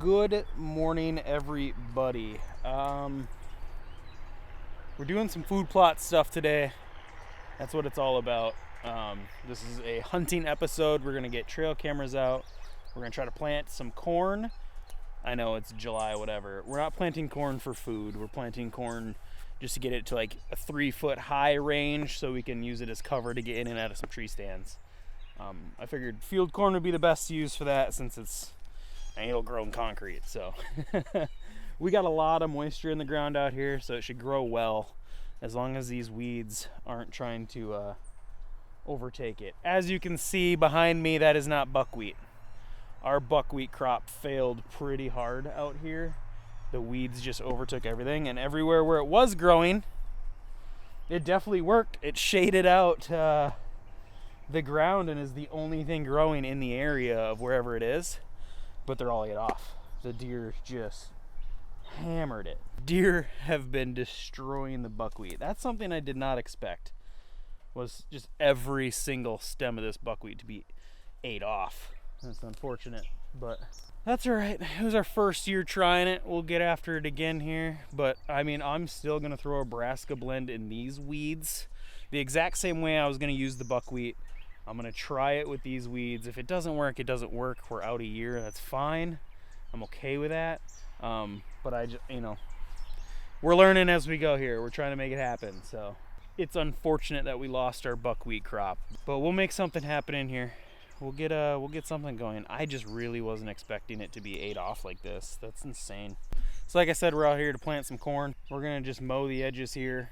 Good morning, everybody. We're doing some food plot stuff today. That's what it's all about. This is a hunting episode. We're going to get trail cameras out. We're going to try to plant some corn. I know it's July, whatever. We're not planting corn for food. We're planting corn just to get it to like a 3-foot high range so we can use it as cover to get in and out of some tree stands. I figured field corn would be the best to use for that since it's angle-grown concrete. So we got a lot of moisture in the ground out here, so it should grow well as long as these weeds aren't trying to overtake it. As you can see behind me, that is not buckwheat. Our buckwheat crop failed pretty hard out here. The weeds just overtook everything, and everywhere where it was growing, it definitely worked. It shaded out the ground and is the only thing growing in the area of wherever it is, but they're all ate off. The deer just hammered it. Deer have been destroying the buckwheat. That's something I did not expect, was just every single stem of this buckwheat to be ate off. That's unfortunate, but that's all right. It was our first year trying it. We'll get after it again here, but I mean, I'm still gonna throw a brassica blend in these weeds the exact same way I was gonna use the buckwheat. I'm gonna try it with these weeds. If it doesn't work, it doesn't work. We're out a year, that's fine. I'm okay with that. But I just, we're learning as we go here. We're trying to make it happen. So it's unfortunate that we lost our buckwheat crop, but we'll make something happen in here. We'll get something going. I just really wasn't expecting it to be ate off like this. That's insane. So like I said, we're out here to plant some corn. We're gonna just mow the edges here.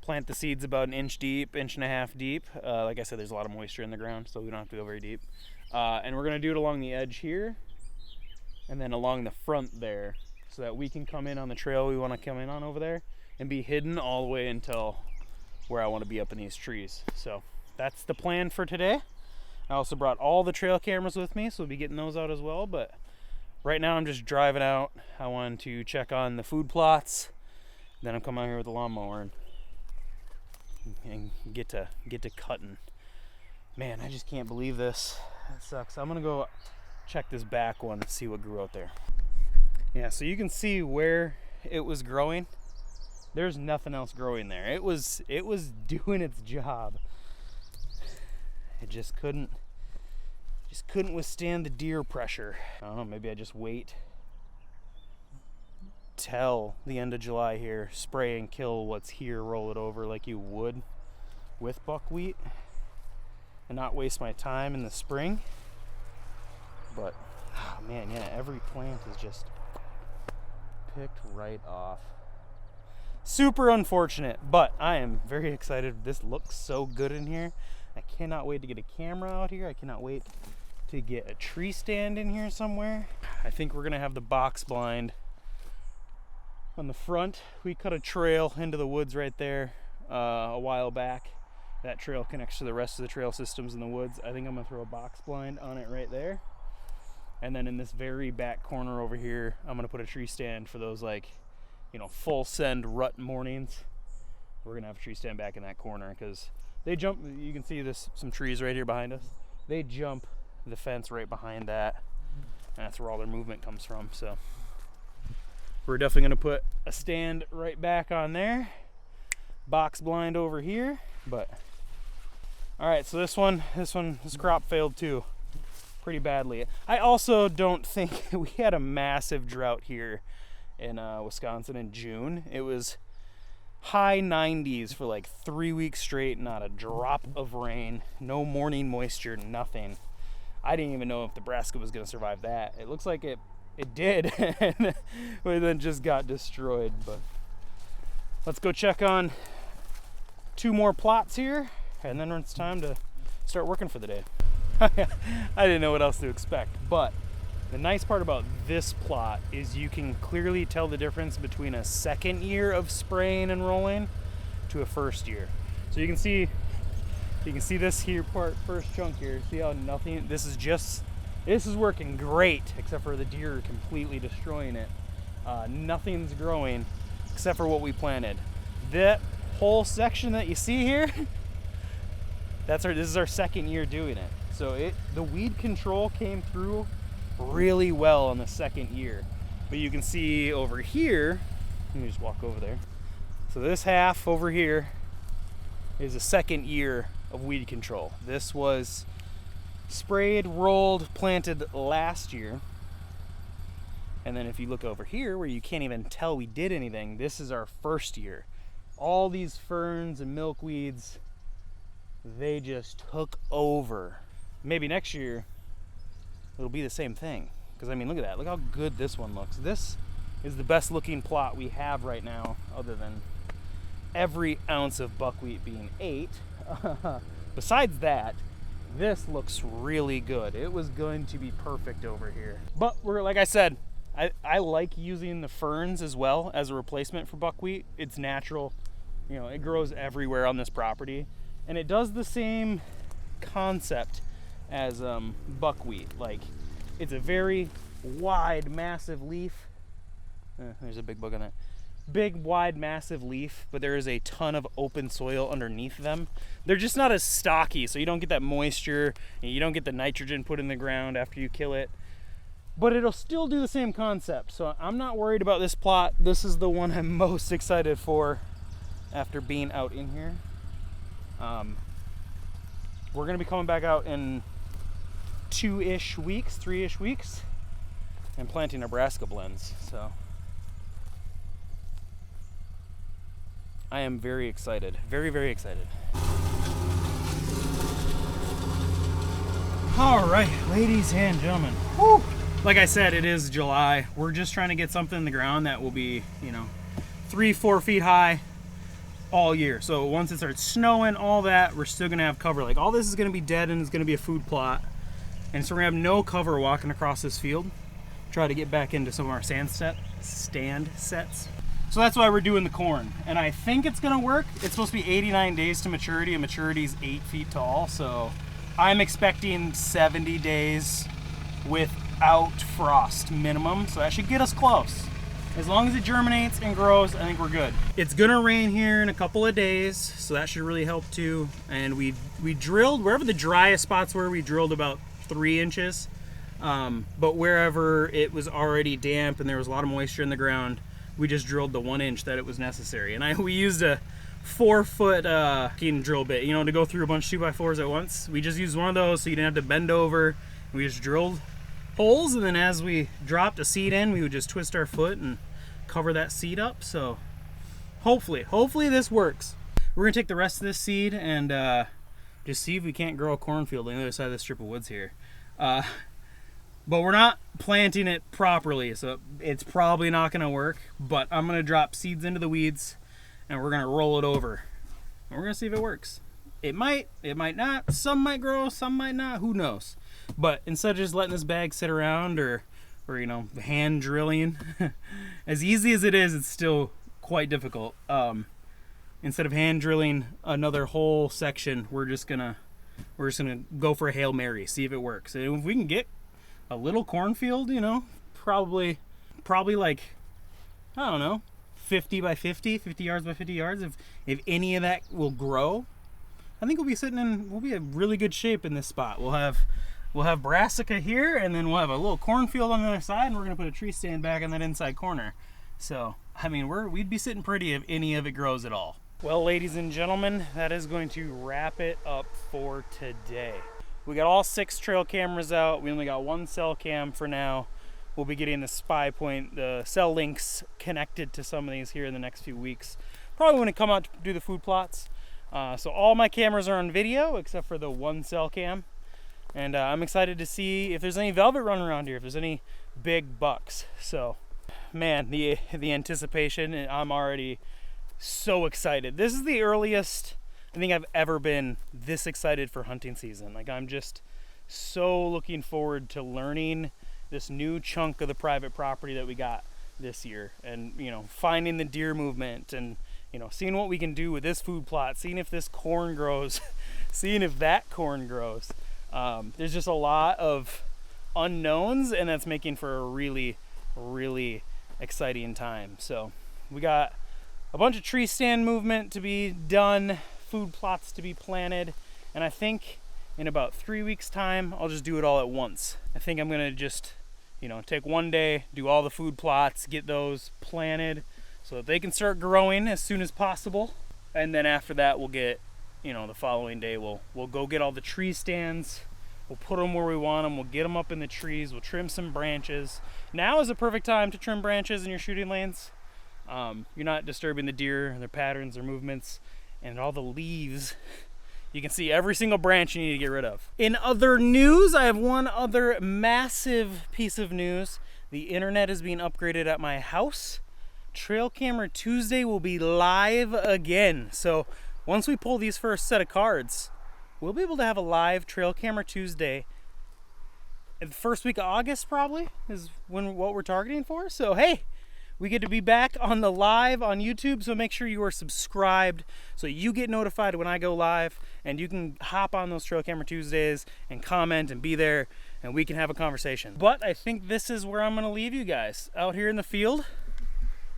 Plant the seeds about 1.5 inches deep. Like I said, there's a lot of moisture in the ground, so we don't have to go very deep. And we're gonna do it along the edge here, and then along the front there, so that we can come in on the trail we wanna come in on over there, and be hidden all the way until where I wanna be up in these trees. So that's the plan for today. I also brought all the trail cameras with me, so we'll be getting those out as well, but right now I'm just driving out. I wanted to check on the food plots, then I'm coming out here with the lawnmower and get to cutting. Man, I just can't believe this. That sucks. I'm gonna go check this back one and see what grew out there. Yeah, so you can see where it was growing. There's nothing else growing there. It was doing its job. It just couldn't withstand the deer pressure. I don't know, maybe I just wait till the end of July here, spray and kill what's here, roll it over like you would with buckwheat, and not waste my time in the spring. But oh man, yeah, every plant is just picked right off. Super unfortunate, but I am very excited. This looks so good in here. I cannot wait to get a camera out here. I cannot wait to get a tree stand in here somewhere. I think we're gonna have the box blind on the front. We cut a trail into the woods right there a while back. That trail connects to the rest of the trail systems in the woods. I think I'm gonna throw a box blind on it right there. And then in this very back corner over here, I'm gonna put a tree stand for those full send rut mornings. We're gonna have a tree stand back in that corner because they jump. You can see some trees right here behind us. They jump the fence right behind that, and that's where all their movement comes from. So we're definitely gonna put a stand right back on there, box blind over here. But all right, so this crop failed too, pretty badly. I also don't think we had a massive drought here in Wisconsin in June. It was high 90s for like 3 weeks straight, not a drop of rain, no morning moisture, nothing. I didn't even know if the brassica was going to survive that. It looks like it did, and then just got destroyed. But let's go check on 2 more plots here, and then it's time to start working for the day. I didn't know what else to expect, but the nice part about this plot is you can clearly tell the difference between a second year of spraying and rolling to a first year. So you can see this here first chunk here. See how nothing, this is working great except for the deer completely destroying it. Nothing's growing except for what we planted. That whole section that you see here, this is our second year doing it. So the weed control came through really well in the second year. But you can see over here, let me just walk over there. So this half over here is the second year of weed control. This was sprayed, rolled, planted last year. And then if you look over here where you can't even tell we did anything, this is our first year. All these ferns and milkweeds, they just took over. Maybe next year it'll be the same thing. Because I mean, look at that. Look how good this one looks. This is the best looking plot we have right now, other than every ounce of buckwheat being ate. Besides that, this looks really good. It was going to be perfect over here. But we're, like I said, I like using the ferns as well as a replacement for buckwheat. It's natural. You know, it grows everywhere on this property. And it does the same concept as buckwheat. Like, it's a very wide, massive leaf. There's a big bug on that. Big, wide, massive leaf, but there is a ton of open soil underneath them. They're just not as stocky, so you don't get that moisture, and you don't get the nitrogen put in the ground after you kill it. But it'll still do the same concept, so I'm not worried about this plot. This is the one I'm most excited for after being out in here. We're gonna be coming back out in 3-ish weeks, and planting Nebraska blends, so I am very excited, very, very excited. All right, ladies and gentlemen. Whew. Like I said, it is July. We're just trying to get something in the ground that will be, 3-4 feet high all year. So once it starts snowing, all that, we're still gonna have cover. Like, all this is gonna be dead and it's gonna be a food plot. And so we're gonna have no cover walking across this field. Try to get back into some of our stand sets. So that's why we're doing the corn. And I think it's gonna work. It's supposed to be 89 days to maturity, and maturity is 8 feet tall. So I'm expecting 70 days without frost minimum. So that should get us close. As long as it germinates and grows, I think we're good. It's gonna rain here in a couple of days, so that should really help too. And we drilled, wherever the driest spots were, we drilled about 3 inches. But wherever it was already damp and there was a lot of moisture in the ground, we just drilled the 1 inch that it was necessary. And we used a 4-foot drill bit, to go through a bunch of 2x4s at once. We just used one of those so you didn't have to bend over. We just drilled holes, and then as we dropped a seed in, we would just twist our foot and cover that seed up. So hopefully this works. We're gonna take the rest of this seed and just see if we can't grow a cornfield on the other side of this strip of woods here. But we're not planting it properly, so it's probably not gonna work. But I'm gonna drop seeds into the weeds and we're gonna roll it over. And we're gonna see if it works. It might not. Some might grow, some might not, who knows. But instead of just letting this bag sit around or hand drilling, as easy as it is, it's still quite difficult. Instead of hand drilling another whole section, we're just gonna go for a Hail Mary, see if it works. And if we can get a little cornfield, probably like, I don't know, 50 by 50 yards by 50 yards. If any of that will grow, I think we'll be in really good shape in this spot. We'll have brassica here, and then we'll have a little cornfield on the other side, and we're gonna put a tree stand back in that inside corner. So, I mean, we'd be sitting pretty if any of it grows at all. Well, ladies and gentlemen, that is going to wrap it up for today. We got all 6 trail cameras out. We only got 1 cell cam for now. We'll be getting the spy point, the cell links connected to some of these here in the next few weeks. Probably when I come out to do the food plots. So all my cameras are on video except for the 1 cell cam. And I'm excited to see if there's any velvet running around here, if there's any big bucks. So, man, the anticipation, I'm already so excited. This is the earliest I think I've ever been this excited for hunting season. Like, I'm just so looking forward to learning this new chunk of the private property that we got this year, and finding the deer movement, and seeing what we can do with this food plot, seeing if this corn grows, seeing if that corn grows. There's just a lot of unknowns, and that's making for a really, really exciting time. So we got a bunch of tree stand movement to be done, food plots to be planted, and I think in about 3 weeks time I'll just do it all at once. I think I'm gonna just you know, take one day, do all the food plots, get those planted so that they can start growing as soon as possible. And then after that, we'll get, you know, the following day, we'll go get all the tree stands. We'll put them where we want them. We'll get them up in the trees. We'll trim some branches. Now is a perfect time to trim branches in your shooting lanes. You're not disturbing the deer, their patterns, their movements, and all the leaves. You can see every single branch you need to get rid of. In other news, I have one other massive piece of news. The internet is being upgraded at my house. Trail Camera Tuesday will be live again. So once we pull these first set of cards, we'll be able to have a live Trail Camera Tuesday. The first week of August probably is what we're targeting for. So hey, we get to be back on the live on YouTube, so make sure you are subscribed so you get notified when I go live, and you can hop on those Trail Camera Tuesdays and comment and be there, and we can have a conversation. But I think this is where I'm gonna leave you guys. Out here in the field,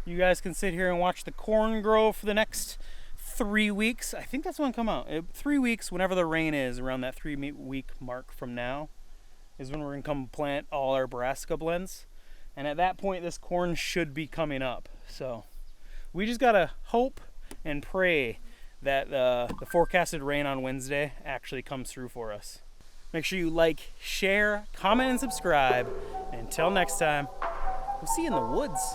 you guys can sit here and watch the corn grow for the next 3 weeks. I think that's when it'll come out. 3 weeks, whenever the rain is, around that 3-week mark from now, is when we're gonna come plant all our brassica blends. And at that point, this corn should be coming up. So we just gotta hope and pray that the forecasted rain on Wednesday actually comes through for us. Make sure you like, share, comment, and subscribe. And until next time, we'll see you in the woods.